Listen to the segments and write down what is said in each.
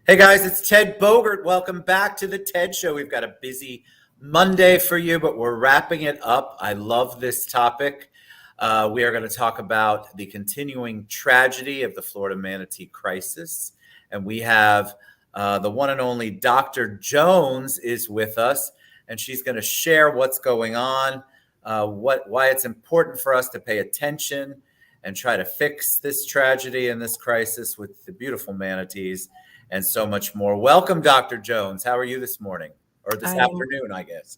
Hey guys, it's Ted Bogert. Welcome back to the TED Show. We've got a busy Monday for you, but we're wrapping it up. I love this topic. We are going to talk about the continuing tragedy of the Florida manatee crisis. And we have the one and only Dr. Jones is with us, and she's going to share what's going on, why it's important for us to pay attention and try to fix this tragedy and this crisis with the beautiful manatees and so much more. Welcome, Dr. Jones. How are you this morning? Or this afternoon, I guess.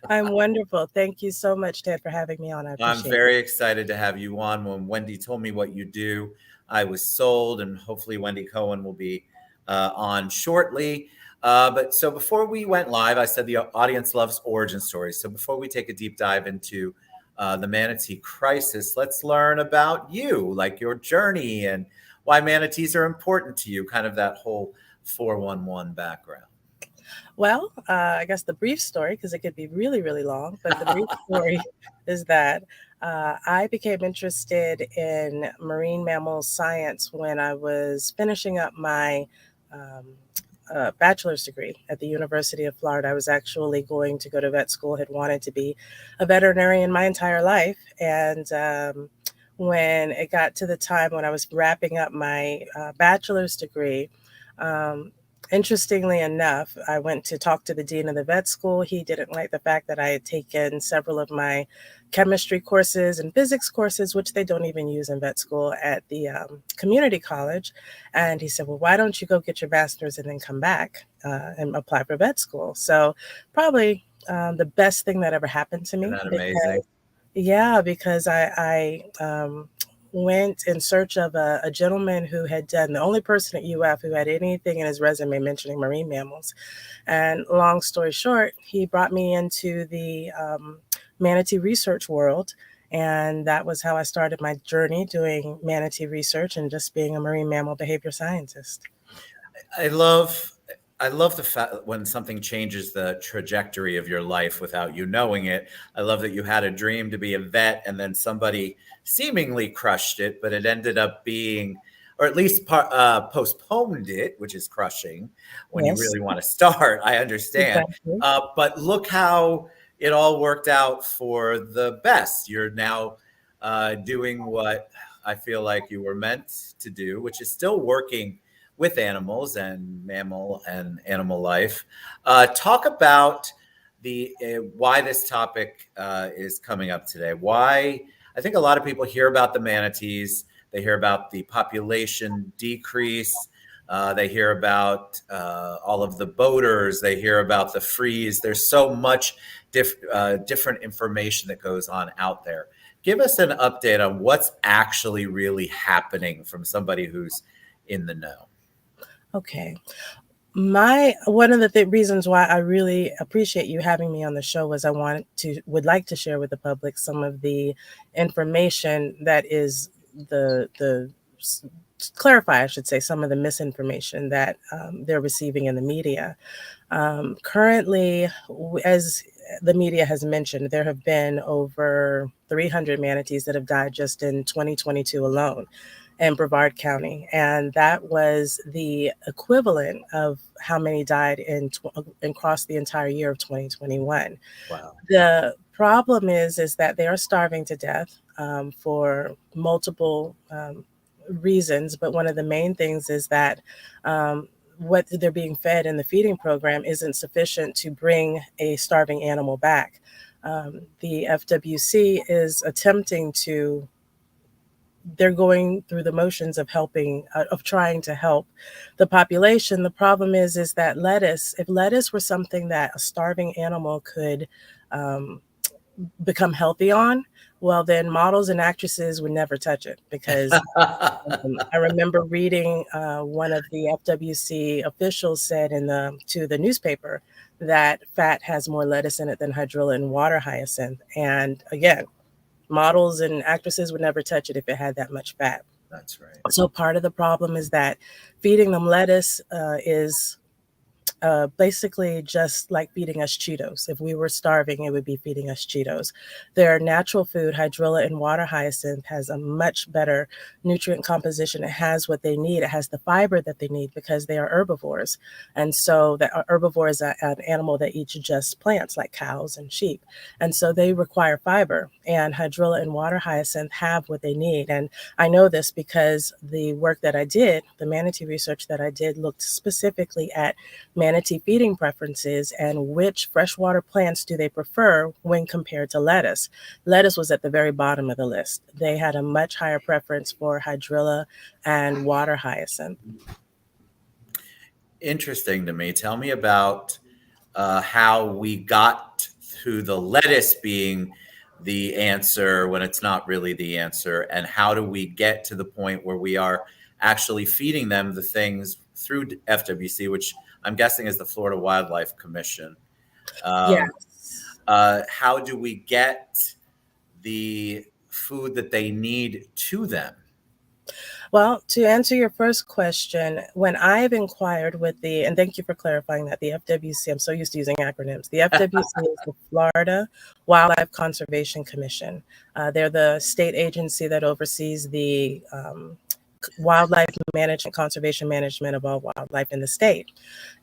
I'm wonderful. Thank you so much, Ted, for having me on. I I'm appreciate very it. excited to have you on. When Wendy told me what you do, I was sold, and hopefully Wendy Cohen will be on shortly. But before we went live, I said the audience loves origin stories. So before we take a deep dive into the manatee crisis, let's learn about you, like your journey and why manatees are important to you, kind of that whole 411 background. Well, I guess the brief story, because it could be really, really long, but the brief story is that I became interested in marine mammal science when I was finishing up my um, bachelor's degree at the University of Florida. I was actually going to go to vet school, had wanted to be a veterinarian my entire life. And when it got to the time when I was wrapping up my bachelor's degree, um, interestingly enough, I went to talk to the dean of the vet school. He didn't like the fact that I had taken several of my chemistry courses and physics courses, which they don't even use in vet school, at the community college. And he said, well, why don't you go get your master's and then come back and apply for vet school? So probably the best thing that ever happened to Isn't me. that amazing? Because I went in search of a gentleman who had done, the only person at UF who had anything in his resume mentioning marine mammals. And long story short, he brought me into the manatee research world. And that was how I started my journey doing manatee research and just being a marine mammal behavior scientist. I love I love the fact when something changes the trajectory of your life without you knowing it. I love that you had a dream to be a vet and then somebody seemingly crushed it, but it ended up being, or at least postponed it, which is crushing when you Yes, really want to start. I understand. exactly. But look how it all worked out for the best. You're now doing what I feel like you were meant to do, which is still working with animals and mammal and animal life. Talk about the why this topic is coming up today. Why I think a lot of people hear about the manatees, they hear about the population decrease, they hear about all of the boaters, they hear about the freeze. There's so much different information that goes on out there. Give us an update on what's actually really happening from somebody who's in the know. Okay. My one of the reasons why I really appreciate you having me on the show was I would like to share with the public some of the information that is the clarify, I should say, some of the misinformation that they're receiving in the media. Currently, as the media has mentioned, there have been over 300 manatees that have died just in 2022 alone in Brevard County, and that was the equivalent of how many died across the entire year of 2021. Wow. The problem is that they are starving to death for multiple reasons, but one of the main things is that what they're being fed in the feeding program isn't sufficient to bring a starving animal back. The FWC is attempting to they're going through the motions of helping of trying to help the population. The problem is that if lettuce were something that a starving animal could um, become healthy on, well, then models and actresses would never touch it, because I remember reading one of the FWC officials said to the newspaper that fat has more lettuce in it than hydrilla and water hyacinth. And again, models and actresses would never touch it if it had that much fat. That's right. So part of the problem is that feeding them lettuce is basically just like feeding us Cheetos. If we were starving, it would be feeding us Cheetos. Their natural food, hydrilla and water hyacinth, has a much better nutrient composition. It has what they need. It has the fiber that they need because they are herbivores. And so the herbivore is an animal that eats just plants like cows and sheep. And so they require fiber, and hydrilla and water hyacinth have what they need. And I know this because the work that I did, the manatee research that I did, looked specifically at manatee feeding preferences and which freshwater plants do they prefer when compared to lettuce. Lettuce was at the very bottom of the list. They had a much higher preference for hydrilla and water hyacinth. Interesting to me. Tell me about how we got to the lettuce being the answer when it's not really the answer, and how do we get to the point where we are actually feeding them the things through FWC, which I'm guessing is the Florida Wildlife Commission. Um, Yes. how do we get the food that they need to them? Well, to answer your first question, when I've inquired with and thank you for clarifying that, the FWC, I'm so used to using acronyms. The FWC is the Florida Wildlife Conservation Commission. They're the state agency that oversees the wildlife management, conservation management of all wildlife in the state.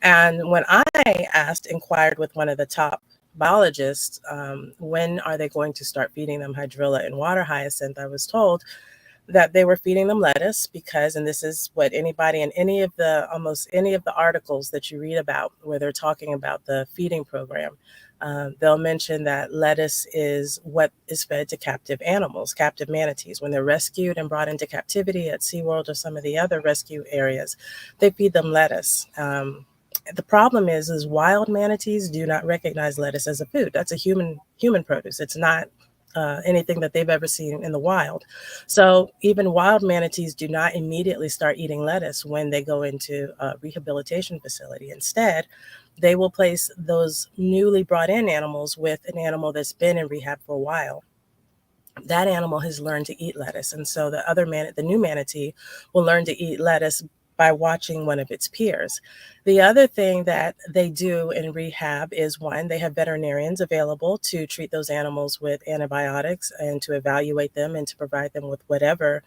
And when I inquired with one of the top biologists, when are they going to start feeding them hydrilla and water hyacinth, I was told that they were feeding them lettuce because, and this is what anybody in almost any of the articles that you read about where they're talking about the feeding program, they'll mention that lettuce is what is fed to captive animals, captive manatees. When they're rescued and brought into captivity at SeaWorld or some of the other rescue areas, they feed them lettuce. The problem is wild manatees do not recognize lettuce as a food. That's a human produce. It's not anything that they've ever seen in the wild. So even wild manatees do not immediately start eating lettuce when they go into a rehabilitation facility. Instead, they will place those newly brought in animals with an animal that's been in rehab for a while. That animal has learned to eat lettuce. And so the new manatee will learn to eat lettuce by watching one of its peers. The other thing that they do in rehab is, one, they have veterinarians available to treat those animals with antibiotics and to evaluate them and to provide them with whatever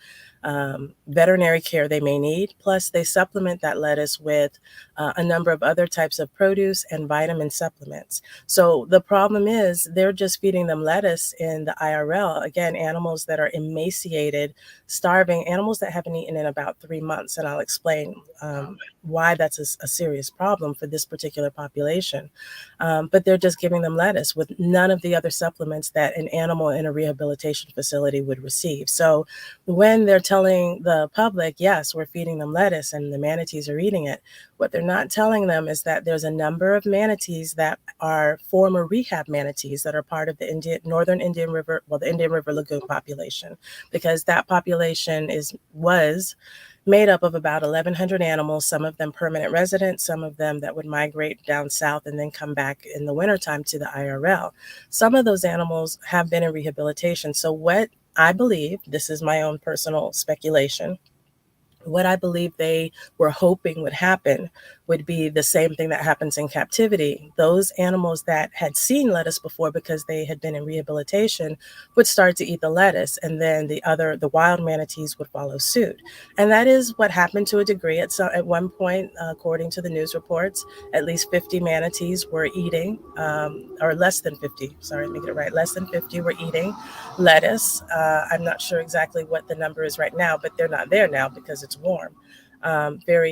veterinary care they may need. Plus, they supplement that lettuce with a number of other types of produce and vitamin supplements. So the problem is they're just feeding them lettuce in the IRL. Again, animals that are emaciated, starving, animals that haven't eaten in about 3 months. And I'll explain why that's a serious problem for this particular population. But they're just giving them lettuce with none of the other supplements that an animal in a rehabilitation facility would receive. So when they're telling the public, yes, we're feeding them lettuce and the manatees are eating it, what they're not telling them is that there's a number of manatees that are former rehab manatees that are part of the northern Indian River, the Indian River Lagoon population, because that population was made up of about 1,100 animals, some of them permanent residents, some of them that would migrate down south and then come back in the wintertime to the IRL. Some of those animals have been in rehabilitation. So what I believe, this is my own personal speculation, what I believe they were hoping would happen would be the same thing that happens in captivity. Those animals that had seen lettuce before because they had been in rehabilitation would start to eat the lettuce, and then the wild manatees would follow suit. And that is what happened to a degree. At one point, according to the news reports, at least 50 manatees were eating, or less than 50, sorry, make it right, less than 50 were eating lettuce. I'm not sure exactly what the number is right now, but they're not there now because it's warm. There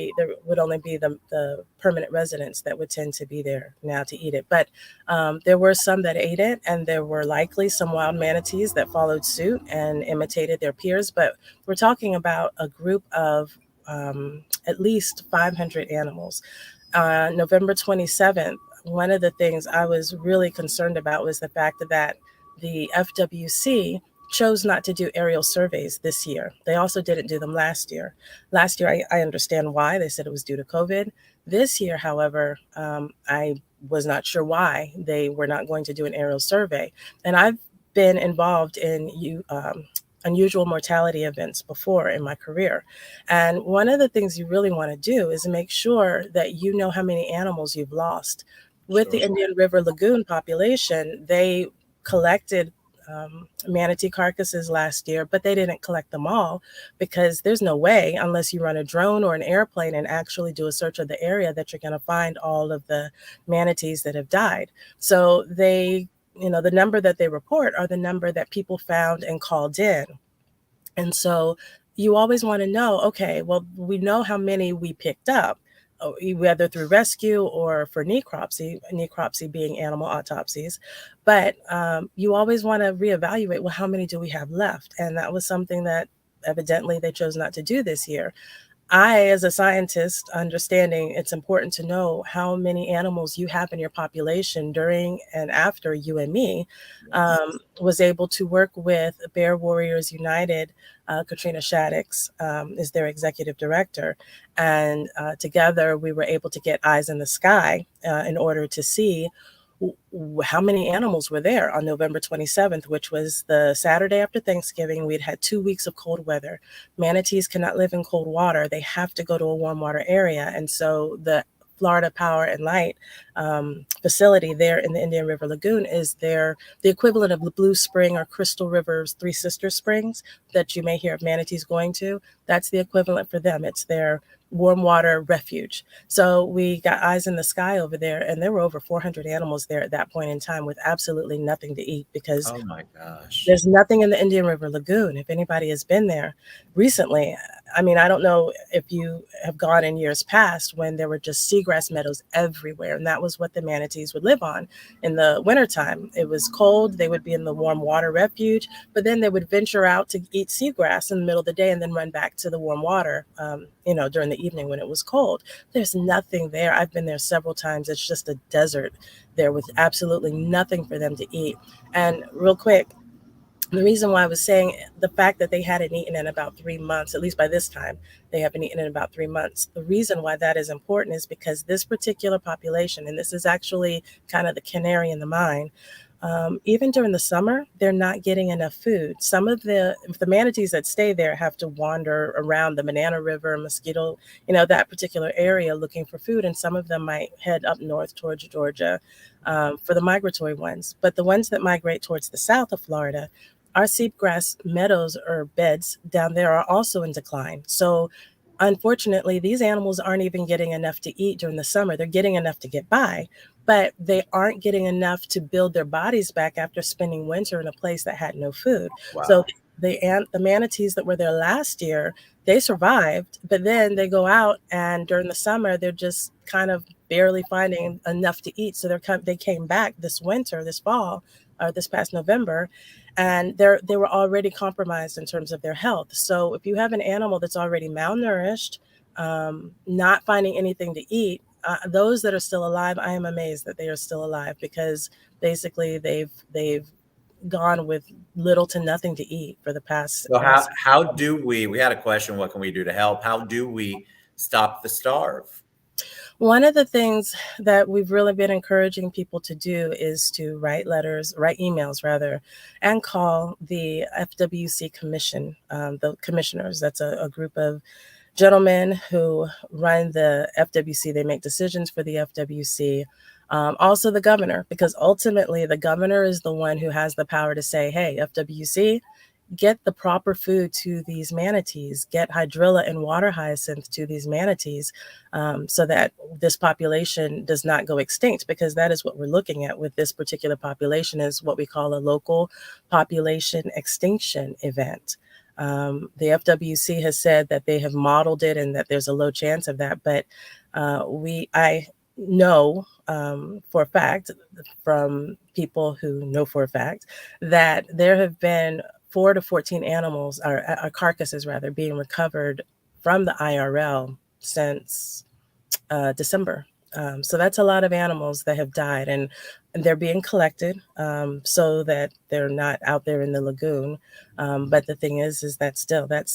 would only be the permanent residents that would tend to be there now to eat it. But there were some that ate it, and there were likely some wild manatees that followed suit and imitated their peers. But we're talking about a group of at least 500 animals. November 27th, one of the things I was really concerned about was the fact that the FWC chose not to do aerial surveys this year. They also didn't do them last year. Last year, I understand why. They said it was due to COVID. This year, however, I was not sure why they were not going to do an aerial survey. And I've been involved in unusual mortality events before in my career. And one of the things you really want to do is make sure that you know how many animals you've lost. With the Sure. Indian River Lagoon population, they collected manatee carcasses last year, but they didn't collect them all because there's no way, unless you run a drone or an airplane and actually do a search of the area, that you're going to find all of the manatees that have died. So they, the number that they report are the number that people found and called in. And so you always want to know, okay, well, we know how many we picked up, whether through rescue or for necropsy being animal autopsies. But you always want to reevaluate, well, how many do we have left? And that was something that evidently they chose not to do this year. I, as a scientist, understanding it's important to know how many animals you have in your population during and after you and me, was able to work with Bear Warriors United. Katrina Shaddix is their executive director. And together we were able to get eyes in the sky in order to see how many animals were there on November 27th, which was the Saturday after Thanksgiving. We'd had 2 weeks of cold weather. Manatees cannot live in cold water. They have to go to a warm water area. And so the Florida Power and Light facility there in the Indian River Lagoon is the equivalent of the Blue Spring or Crystal River's Three Sister Springs that you may hear of manatees going to. That's the equivalent for them. It's their warm water refuge. So we got eyes in the sky over there, and there were over 400 animals there at that point in time with absolutely nothing to eat because Oh my gosh. there's nothing in the Indian River Lagoon. If anybody has been there recently, I mean, I don't know if you have gone in years past when there were just seagrass meadows everywhere. And that was what the manatees would live on in the wintertime. It was cold. They would be in the warm water refuge, but then they would venture out to eat seagrass in the middle of the day and then run back to the warm water, during the evening when it was cold. There's nothing there. I've been there several times. It's just a desert there with absolutely nothing for them to eat. And real quick, the reason why I was saying the fact that they hadn't eaten in about 3 months, at least by this time, they haven't eaten in about 3 months. The reason why that is important is because this particular population, and this is actually kind of the canary in the mine, even during the summer, they're not getting enough food. Some of the manatees that stay there have to wander around the Banana River, Mosquito, that particular area looking for food. And some of them might head up north towards Georgia for the migratory ones. But the ones that migrate towards the south of Florida, our seagrass meadows or beds down there are also in decline. So unfortunately, these animals aren't even getting enough to eat during the summer. They're getting enough to get by, but they aren't getting enough to build their bodies back after spending winter in a place that had no food. So Wow. the manatees that were there last year, they survived, but then they go out and during the summer, they're just kind of barely finding enough to eat. So they came back this winter, this fall, or this past November, and they were already compromised in terms of their health. So if you have an animal that's already malnourished, not finding anything to eat, those that are still alive, I am amazed that they are still alive because basically they've gone with little to nothing to eat for the past. So how do we had a question, what can we do to help? How do we stop the starve? One of the things that we've really been encouraging people to do is to write emails rather, and call the FWC Commission, the commissioners. That's a group of gentlemen who run the FWC. They make decisions for the FWC. Also the governor, because ultimately the governor is the one who has the power to say, hey, FWC, get the proper food to these manatees, get hydrilla and water hyacinth to these manatees, so that this population does not go extinct, because that is what we're looking at with this particular population, is what we call a local population extinction event. The FWC has said that they have modeled it and that there's a low chance of that, but I know for a fact from people who know for a fact that there have been 4 to 14 animals, or carcasses rather, being recovered from the IRL since December. So that's a lot of animals that have died, and they're being collected so that they're not out there in the lagoon. But the thing is that's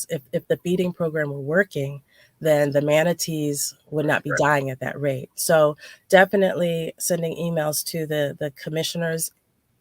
if the feeding program were working, then the manatees would not be dying at that rate. So definitely sending emails to the commissioners,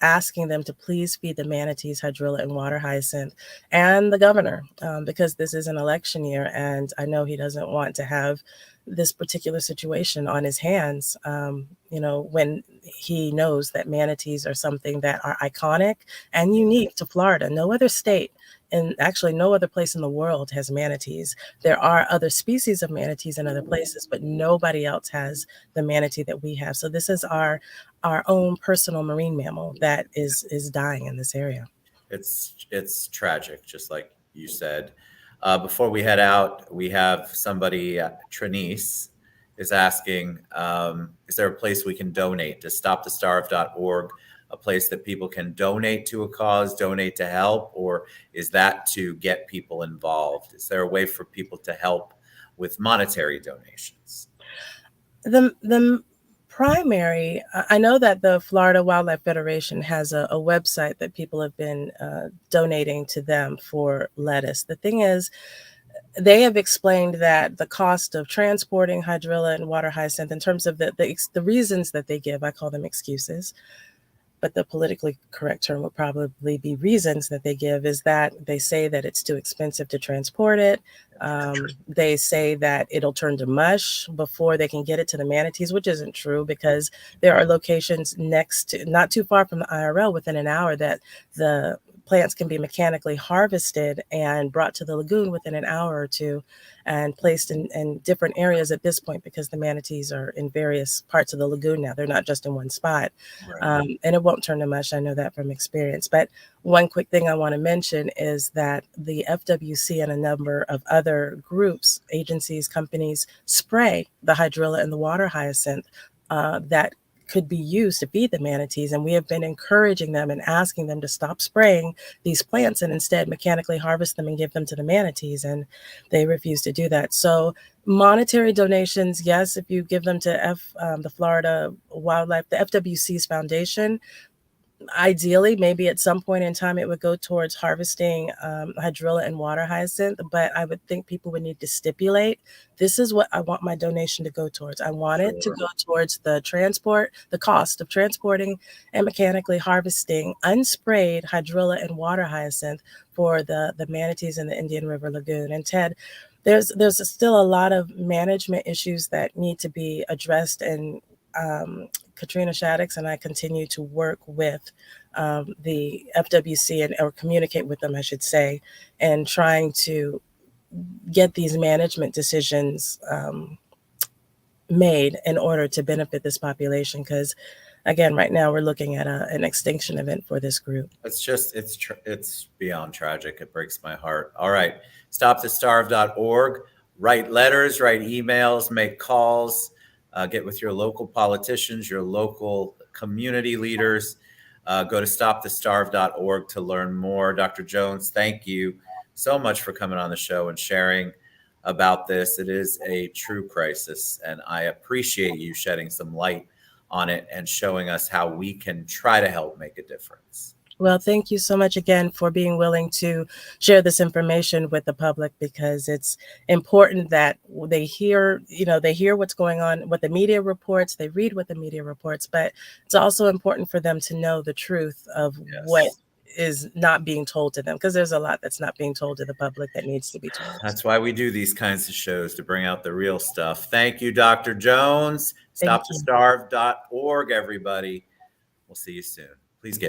asking them to please feed the manatees, hydrilla, and water hyacinth, and the governor, because this is an election year, and I know he doesn't want to have this particular situation on his hands, when he knows that manatees are something that are iconic and unique to Florida. No other state, and actually no other place in the world, has manatees. There are other species of manatees in other places, but nobody else has the manatee that we have. So this is our own personal marine mammal that is dying in this area. It's tragic, just like you said. Before we head out, we have somebody, Trinice, is asking, is there a place we can donate to stopthestarve.org, a place that people can donate to a cause, donate to help, or is that to get people involved? Is there a way for people to help with monetary donations? The primary, I know that the Florida Wildlife Federation has a website that people have been donating to them for lettuce. The thing is, they have explained that the cost of transporting hydrilla and water hyacinth, in terms of the reasons that they give, I call them excuses, but the politically correct term would probably be reasons that they give, is that they say that it's too expensive to transport it. They say that it'll turn to mush before they can get it to the manatees, which isn't true, because there are locations not too far from the IRL, within an hour, that the plants can be mechanically harvested and brought to the lagoon within an hour or two, and placed in different areas at this point, because the manatees are in various parts of the lagoon now. They're not just in one spot. Right. And it won't turn to mush. I know that from experience. But one quick thing I want to mention is that the FWC and a number of other groups, agencies, companies spray the hydrilla and the water hyacinth that could be used to feed the manatees. And we have been encouraging them and asking them to stop spraying these plants and instead mechanically harvest them and give them to the manatees. And they refuse to do that. So monetary donations, yes, if you give them to the Florida Wildlife, the FWC's foundation, ideally, maybe at some point in time, it would go towards harvesting hydrilla and water hyacinth. But I would think people would need to stipulate, this is what I want my donation to go towards. I want it to go towards the cost of transporting and mechanically harvesting unsprayed hydrilla and water hyacinth for the manatees in the Indian River Lagoon. And Ted, there's still a lot of management issues that need to be addressed, and Katrina Shaddix and I continue to work with the FWC or communicate with them, I should say, and trying to get these management decisions made in order to benefit this population. Because, again, right now we're looking at an extinction event for this group. It's beyond tragic. It breaks my heart. All right, stopthestarve.org. Write letters, write emails, make calls. Get with your local politicians, your local community leaders. Go to stopthestarve.org to learn more. Dr. Jones, thank you so much for coming on the show and sharing about this. It is a true crisis, and I appreciate you shedding some light on it and showing us how we can try to help make a difference. Well, thank you so much again for being willing to share this information with the public, because it's important that they hear what's going on, what the media reports, they read what the media reports, but it's also important for them to know the truth of what is not being told to them, because there's a lot that's not being told to the public that needs to be told. That's why we do these kinds of shows, to bring out the real stuff. Thank you, Dr. Jones. Stopthestarve.org, everybody. We'll see you soon. Please get